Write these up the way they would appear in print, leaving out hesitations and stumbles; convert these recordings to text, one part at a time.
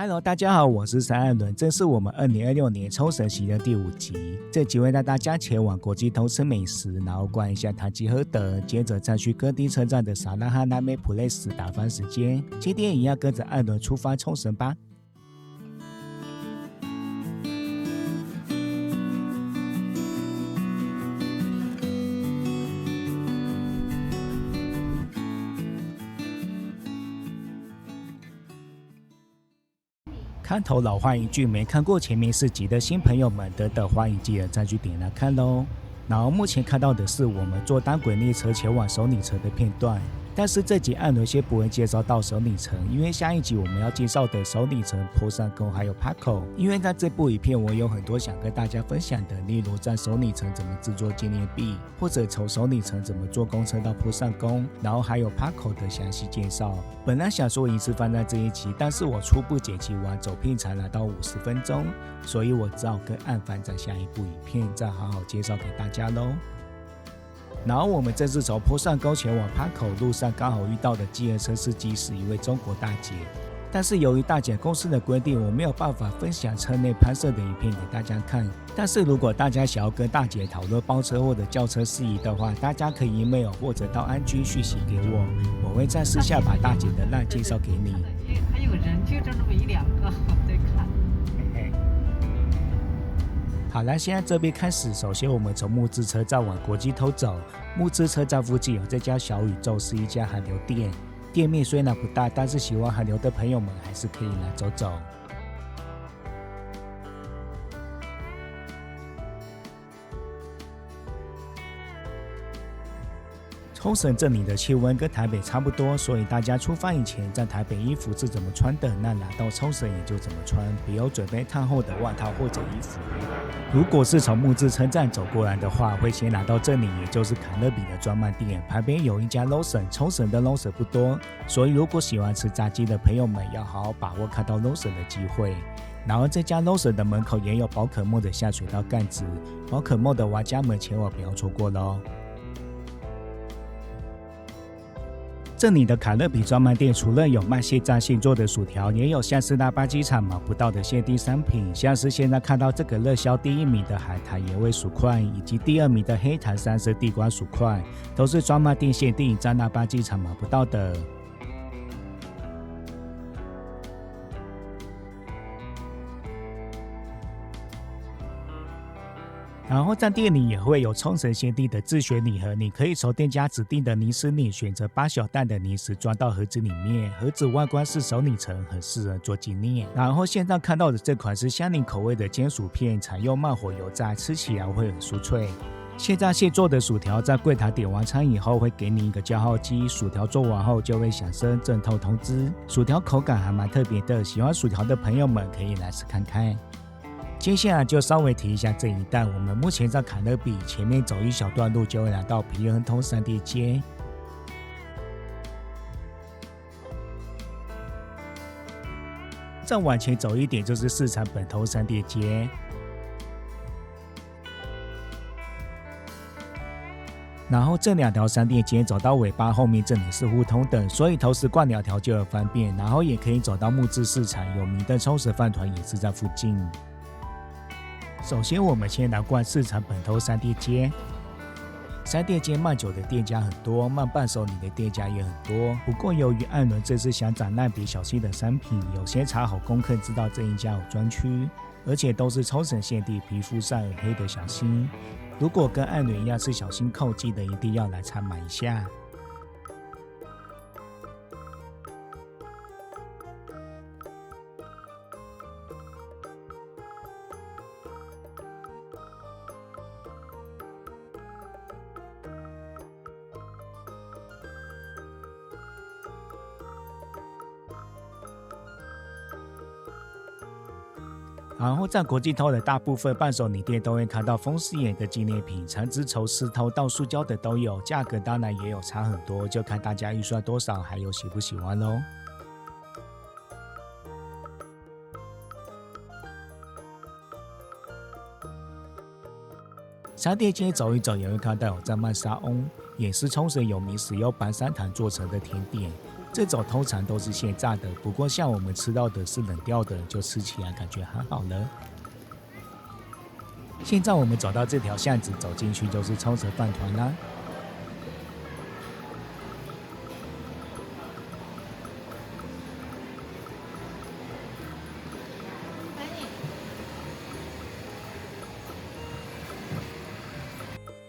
Hello， 大家好，我是三艾伦，这是我们2026年冲绳行的第5集。这集会带大家前往国际通吃美食，然后逛一下唐吉诃德，接着再去各地车站的萨拉哈南美普雷斯打发时间。今天一样跟着艾伦出发冲绳吧。看头老话一句，没看过前面4集的新朋友们，等欢迎记得再去点来看咯。然后目前看到的是我们坐单轨列车前往首里城的片段，但是这集艾伦先不会介绍到首里城，因为下一集我们要介绍的首里城、波山宫还有 Paco， 因为在这部影片我有很多想跟大家分享的，例如在首里城怎么制作纪念币，或者从首里城怎么坐公车到波山宫，然后还有 Paco 的详细介绍。本来想说一次放在这一集，但是我初步剪辑完走片才来到50分钟，所以我只好跟案放在下一部影片再好好介绍给大家咯。然后我们这次从波山宫前往 Paco 路上刚好遇到的计程车司机是一位中国大姐，但是由于大姐公司的规定，我没有办法分享车内拍摄的影片给大家看。但是如果大家想要跟大姐讨论包车或者轿车事宜的话，大家可以 email 或者到IG 讯息给我，我会在私下把大姐的LINE介绍给你。还有人就这么1-2个在看。好了，现在这边开始。首先我们从木之车站往国际通走。木之车站附近有这家小宇宙，是一家韩流店，店面虽然不大，但是喜欢韩流的朋友们还是可以来走走。冲绳这里的气温跟台北差不多，所以大家出发以前在台北衣服是怎么穿的，那来到冲绳也就怎么穿，不要准备烫厚的外套或者衣服。如果是从木之车站走过来的话，会先来到这里，也就是卡乐比的专卖店，旁边有一家 Lawson， 冲绳的 Lawson 不多，所以如果喜欢吃炸鸡的朋友们要好好把握看到 Lawson 的机会。然后这家 Lawson 的门口也有宝可梦的下水道盖子，宝可梦的玩家们千万不要错过咯。这里的卡乐比专卖店除了有卖现炸现做的薯条，也有像是大巴机场买不到的限定商品，像是现在看到这个热销第1名的海苔野味薯块，以及第2名的黑糖3色地瓜薯块，都是专卖店限定，在大巴机场买不到的。然后在店里也会有冲绳限定的自选礼盒，你可以从店家指定的尼斯里选择8小袋的尼斯装到盒子里面，盒子外观是首里城，很适合做纪念。然后现在看到的这款是香柠口味的煎薯片，采用慢火油炸，吃起来会很酥脆。现在现做的薯条在柜台点完餐以后会给你一个叫号机，薯条做完后就会响声阵痛通知。薯条口感还蛮特别的，喜欢薯条的朋友们可以来吃看看。接下来就稍微提一下这一带，我们目前在卡乐比，前面走一小段路就会来到皮恩通3地街。再往前走一点就是市场本通3地街。然后这2条商店街走到尾巴后面，这里是互通的，所以同时逛2条就很方便。然后也可以走到木质市场，有名的冲绳饭团也是在附近。首先我们先来逛市场本通3地街。3地街卖酒的店家很多，卖伴手礼的店家也很多。不过由于艾伦这次想找蜡笔小新的商品，有先查好功课知道这一家有专区，而且都是冲绳限定皮肤上很黑的小新。如果跟艾伦一样是小新控，记得一定要来采买一下。然后在国际通的大部分伴手礼店都会看到风狮眼的纪念品，长直从石头到塑胶的都有，价格当然也有差很多，就看大家预算多少，还有喜不喜欢咯。商店街走一走也会看到有在卖沙翁，也是冲绳有名使用白砂糖做成的甜点。这种通常都是现炸的，不过像我们吃到的是冷掉的，就吃起来感觉很好了。现在我们走到这条巷子，走进去就是冲绳饭团啦。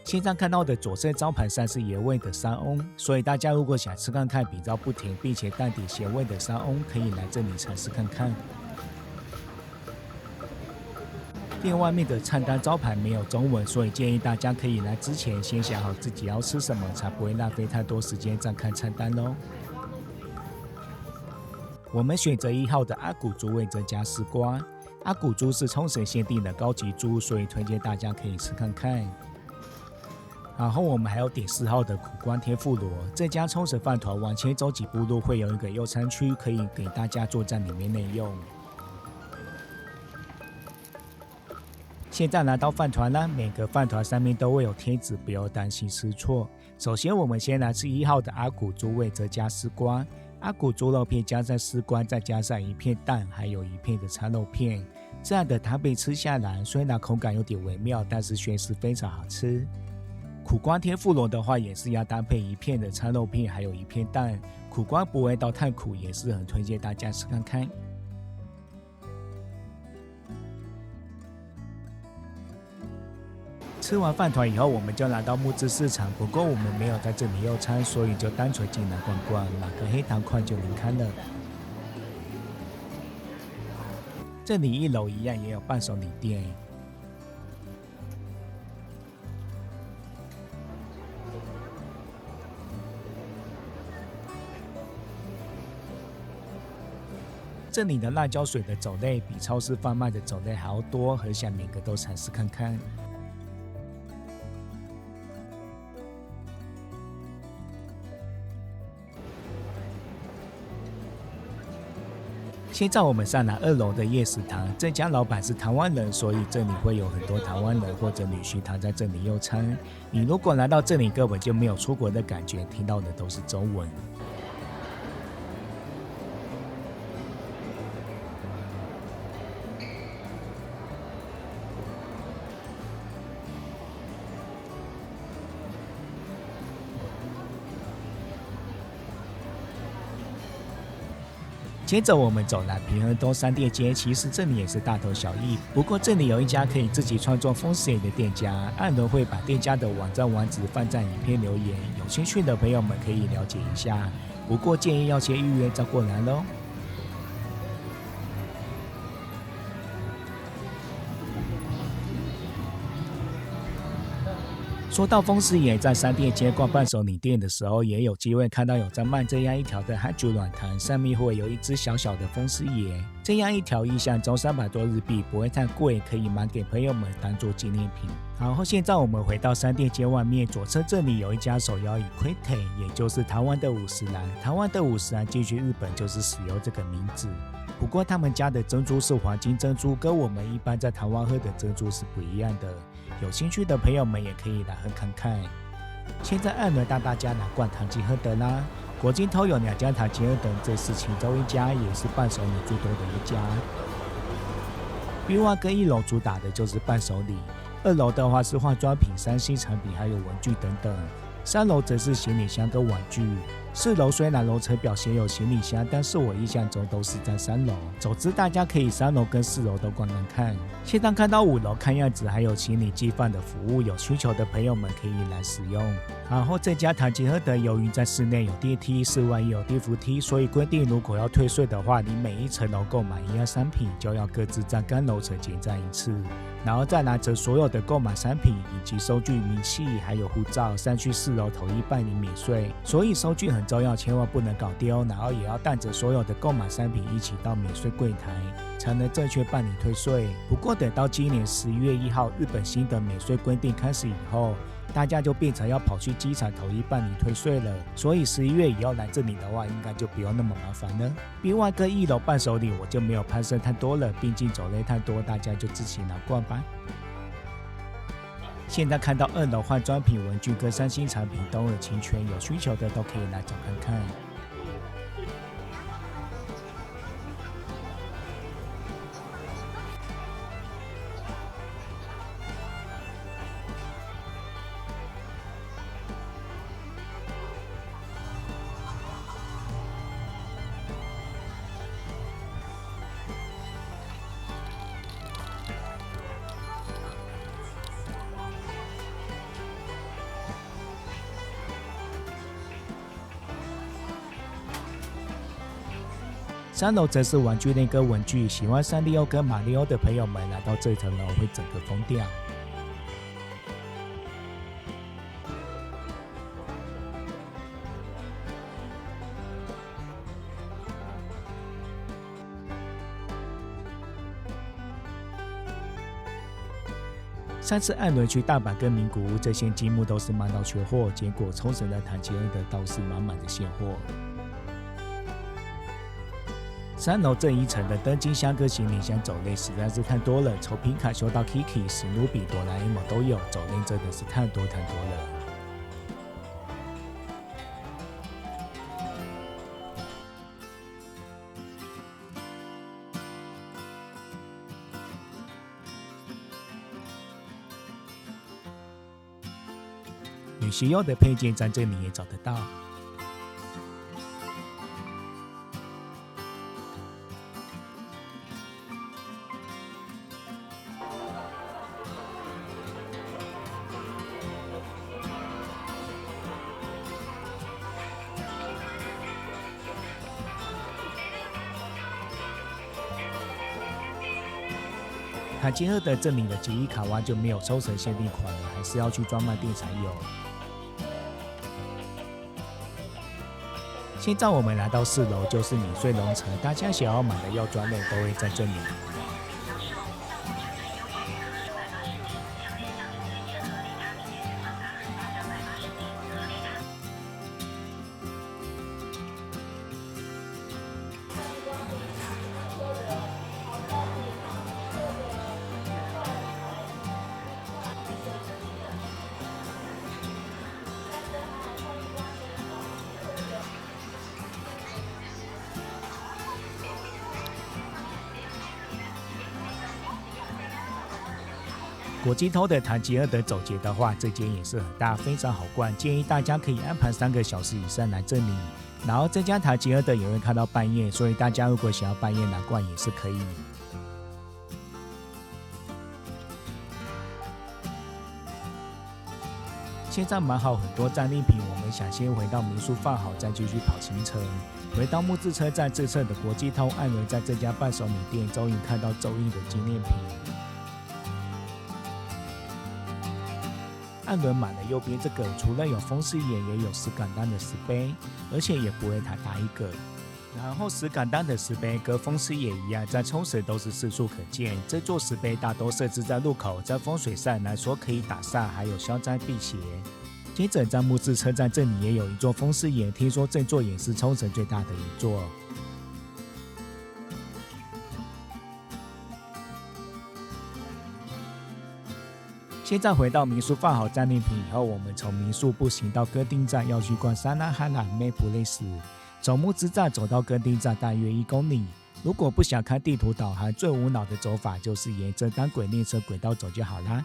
现在看到的左侧招牌上是原味的三翁，所以大家如果想吃看看比较不甜并且淡点咸味的三翁，可以来这里尝试看看。店外面的菜单招牌没有中文，所以建议大家可以来之前先想好自己要吃什么，才不会浪费太多时间在看菜单咯。我们选择1号的阿古猪味增加丝瓜，阿古猪是冲绳限定的高级猪，所以推荐大家可以吃看看。然后我们还有点4号的苦瓜天妇罗，这家冲绳饭团往前走几步路会有一个用餐区，可以给大家坐在里面内用。现在拿到饭团啦，每个饭团上面都会有贴纸，不要担心吃错。首先我们先来吃1号的阿古猪味则加丝瓜，阿古猪肉片加上丝瓜，再加上1片蛋，还有1片的餐肉片，这样的汤贝吃下来，虽然口感有点微妙，但是却是非常好吃。苦瓜天妇罗的话，也是要搭配1片的餐肉片，还有1片蛋，苦瓜不会到太苦，也是很推荐大家吃看看。吃完饭团以后，我们就来到木质市场，不过我们没有在这里用餐，所以就单纯进来逛逛，拿个黑糖块就离开了。这里1楼一样也有伴手礼店。这里的辣椒水的种类比超市贩卖的种类还要多，很想每个都尝试看看。现在我们上来2楼的夜食堂，这家老板是台湾人，所以这里会有很多台湾人或者旅行团在这里用餐。你如果来到这里，根本就没有出国的感觉，听到的都是中文。接着我们走来平衡东商店街，其实这里也是大同小异，不过这里有一家可以自己创作风水的店家，按人会把店家的网站网址放在影片留言，有兴趣的朋友们可以了解一下，不过建议要先预约再过来咯。说到风师爷，在商店街逛伴手礼店的时候，也有机会看到有在卖这样一条的哈猪软糖，上面会有一只小小的风师爷。这样一条印象中300多日币，不会太贵，可以买给朋友们当做纪念品。然后现在我们回到商店街外面，左侧这里有一家手摇饮 Quite， 也就是台湾的50兰。台湾的50兰进去日本就是使用这个名字。不过他们家的珍珠是黄金珍珠，跟我们一般在台湾喝的珍珠是不一样的。有兴趣的朋友们也可以来喝看看。现在2轮带大家来逛唐吉诃德啦。国境头有2家唐吉诃德，这是其中一家，也是伴手礼最多的一家。B1跟1楼主打的就是伴手礼，2楼的话是化妆品、3C 产品还有文具等等，3楼则是行李箱跟玩具。4楼虽然楼层表现有行李箱，但是我印象中都是在3楼。总之大家可以3楼跟4楼都逛逛看。现在看到5楼，看样子还有行李寄放的服务，有需求的朋友们可以来使用。然后这家唐吉诃德由于在室内有电梯，室外也有电扶梯，所以规定如果要退税的话，你每一层楼购买1样商品，就要各自在该楼层结账一次，然后再拿着所有的购买商品以及收据、明细还有护照上去4楼统一办理免税。所以收据很重要，千万不能搞丢，然后也要带着所有的购买商品一起到免税柜台，才能正确办理退税。不过等到今年11月1号日本新的免税规定开始以后，大家就变成要跑去机场统一办理退税了，所以11月以后来这里的话，应该就不用那么麻烦了。另外跟1楼伴手礼我就没有攀升太多了，毕竟种类太多，大家就自己来逛吧。现在看到2楼化妆品、文具跟3C产品都很齐全，有需求的都可以来找看看。3楼则是玩具内跟文具，喜欢三丽鸥跟马里奥的朋友们来到这层楼会整个疯掉。上次艾伦去大阪跟名古屋，这些积木都是卖到缺货，结果冲绳的坦吉尔的倒是满满的现货。3楼这一层的登机箱跟行李箱种类实在是太多了，从皮卡丘到 Kiki、史努比、哆啦 A 梦都有，种类真的是太多太多了。女性用的配件在这里也找得到。卡吉尔的这里的吉伊卡哇就没有抽成限定款了，还是要去专卖店才有。现在我们来到4楼，就是免税农城，大家想要买的药妆类都会在这里。国际通的唐吉诃德走街的话，这间也是很大，非常好逛，建议大家可以安排3个小时以上来这里。然后这家唐吉诃德也会开到半夜，所以大家如果想要半夜来逛也是可以。现在买好很多战利品，我们想先回到民宿放好，再继续跑行程。回到木质车站自测的国际通，艾伦在这家伴手礼店终于看到周印的纪念品。艾伦买了右边这个，除了有风狮眼，也有石敢当的石碑，而且也不会太大一个。然后石敢当的石碑跟风狮眼一样，在冲绳都是四处可见。这座石碑大多设置在路口，在风水上来说可以打煞，还有消灾辟邪。接着在木质车站这里也有一座风狮眼，听说这座也是冲绳最大的一座。现在回到民宿放好战利品以后，我们从民宿步行到歌町站，要去逛沙拉哈拉梅普雷斯。从木之站走到歌町站大约1公里。如果不想看地图导航，最无脑的走法就是沿着单轨列车轨道走就好啦。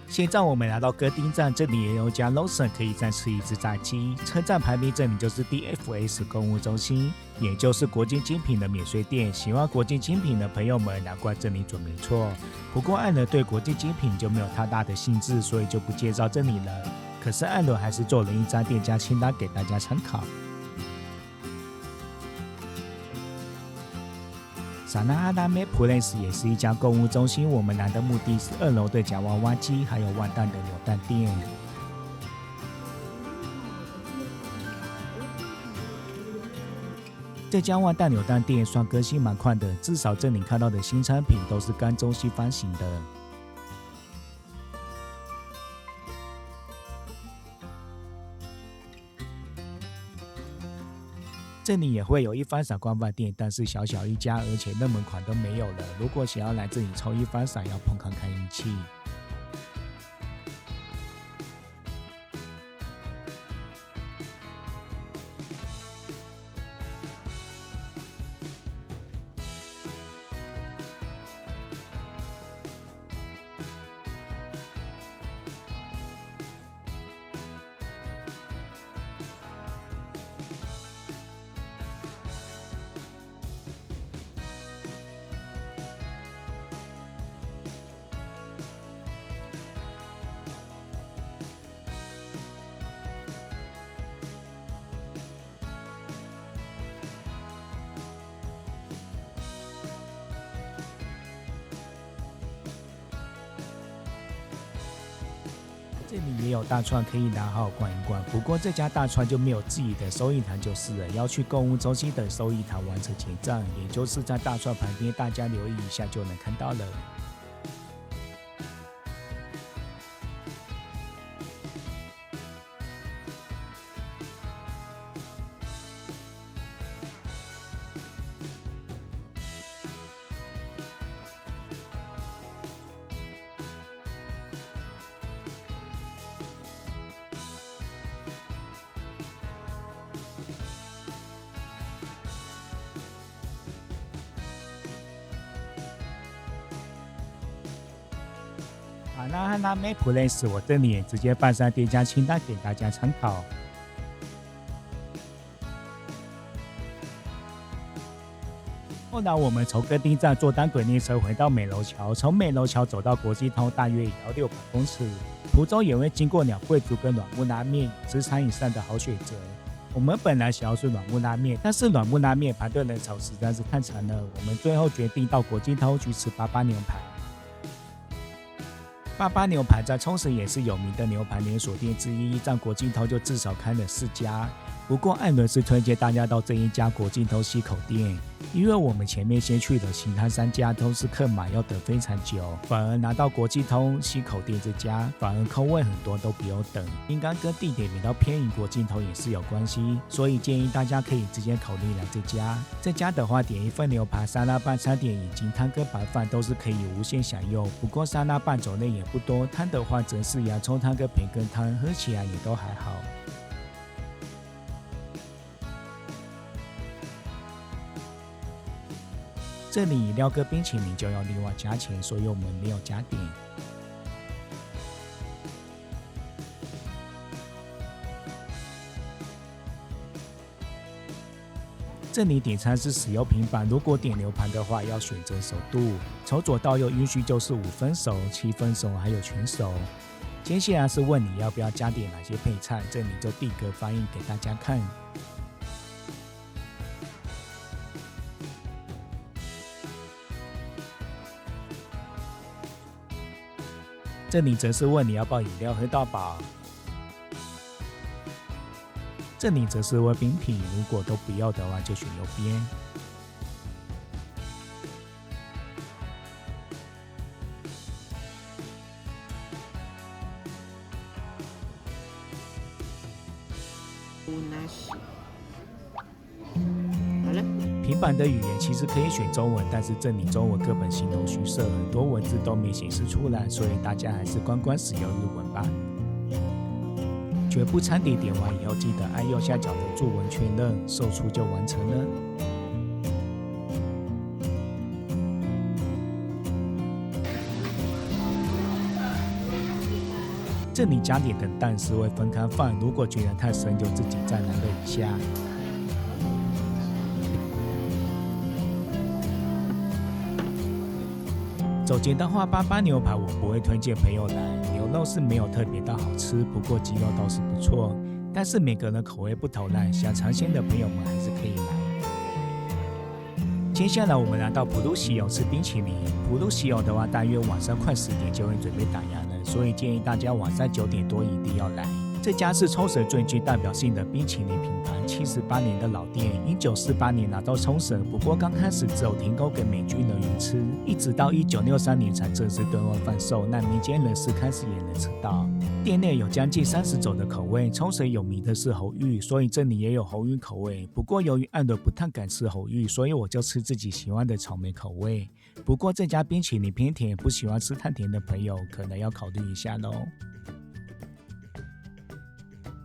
现在我们来到歌町站，这里也有家 Lawson 可以再吃一只炸鸡。车站旁边这里就是 DFS 购物中心，也就是国际精品的免税店。喜欢国际精品的朋友们来逛这里准没错。不过艾伦对国际精品就没有太大的兴致，所以就不介绍这里了。可是艾伦还是做了一张店家清单给大家参考。萨那阿拉梅普雷斯也是一家购物中心，我们来的目的是2楼的夹娃娃机，还有万蛋的扭蛋店。这家万蛋扭蛋店算更新蛮快的，至少这里看到的新产品都是干中西方型的。这里也会有一番赏光饭店，但是小小一家，而且热门款都没有了。如果想要来这里抽一番赏，要碰看看运气。这里也有大串可以拿好好逛一逛，不过这家大串就没有自己的收银台就是了，要去购物中心的收银台完成结账，也就是在大串旁边，大家留意一下就能看到了。那汉娜妹 Place 我这里也直接放上店家清单给大家参考。后来我们从各地站坐单轨列车回到美楼桥，从美楼桥走到国际通大约也要600公尺，途中也会经过鸟贵族跟软木拉面，也是餐饮上的好选择。我们本来想要吃软木拉面，但是软木拉面排队人潮实在是太长了，我们最后决定到国际通去吃88牛排。88牛排在冲绳也是有名的牛排连锁店之一，在国际通就至少开了4家。不过艾伦是推荐大家到这一家国际通西口店，因为我们前面先去的其他3家都是客满要等非常久，反而拿到国际通西口店这家，反而空位很多都不用等，应该跟地点比较偏离国际通也是有关系，所以建议大家可以直接考虑来这家。这家的话，点一份牛排、沙拉拌、餐点以及汤跟白饭都是可以无限享用。不过沙拉拌种类也不多，汤的话则是洋葱汤跟培根汤，喝起来也都还好。这里饮料跟冰淇淋就要另外加钱，所以我们没有加点。这里点餐是使用平板，如果点牛排的话要选择熟度，从左到右允许就是5分熟、7分熟还有全熟。接下来是问你要不要加点哪些配菜，这里就第一个翻译给大家看。这里则是问你要不要饮料喝到饱，这里则是问冰品，如果都不要的话就选右边。平板的语言其实可以选中文，但是这里中文根本形同虚设，很多文字都没显示出来，所以大家还是乖乖使用日文吧。全部餐点点完以后，记得按右下角的注文确认，售出就完成了。这里加点的蛋是会分开放，如果觉得太深，就自己再来热一下。总结的话，88牛排我不会推荐朋友来，牛肉是没有特别到好吃，不过鸡肉倒是不错。但是每个人口味不同啦，想尝鲜的朋友们还是可以来。接下来我们来到普鲁西欧吃冰淇淋。普鲁西欧的话，大约晚上快10点就会准备打烊了，所以建议大家晚上9点多一定要来。这家是冲绳最具代表性的冰淇淋品牌，78年的老店，1948年拿到冲绳，不过刚开始只有提供给美军人员吃，一直到1963年才正式对外贩售，让民间人士开始也能吃到。店内有将近30种的口味，冲绳有名的是猴芋，所以这里也有猴芋口味。不过由于艾伦不太敢吃猴芋，所以我就吃自己喜欢的草莓口味。不过这家冰淇淋偏甜，不喜欢吃太甜的朋友可能要考虑一下咯。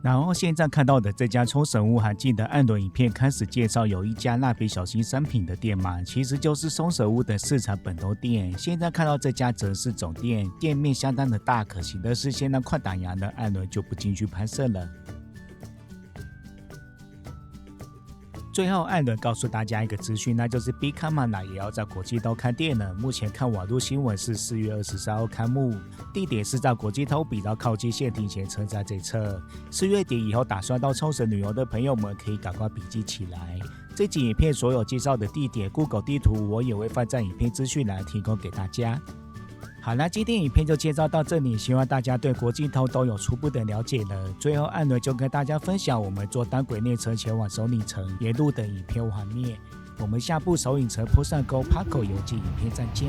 然后现在看到的这家冲绳屋，还记得艾伦影片开始介绍有一家蜡笔小新商品的店吗？其实就是冲绳屋的市场本头店。现在看到这家则是总店，店面相当的大，可惜的是现在快打烊了，艾伦就不进去拍摄了。最后，艾伦告诉大家一个资讯，那就是 Big Camera 也要在国际都开店了。目前看网络新闻是4月23号开幕，地点是在国际通比较靠近限定前车站这侧。4月底以后打算到冲绳旅游的朋友们，可以赶快笔记起来。这集影片所有介绍的地点 ，Google 地图我也会放在影片资讯栏提供给大家。好啦，今天影片就介绍到这里，希望大家对国际通都有初步的了解了。最后艾伦就跟大家分享我们坐单轨列车前往首里城沿路的影片画面。我们下部首里城坡上沟 Paco 游记影片再见。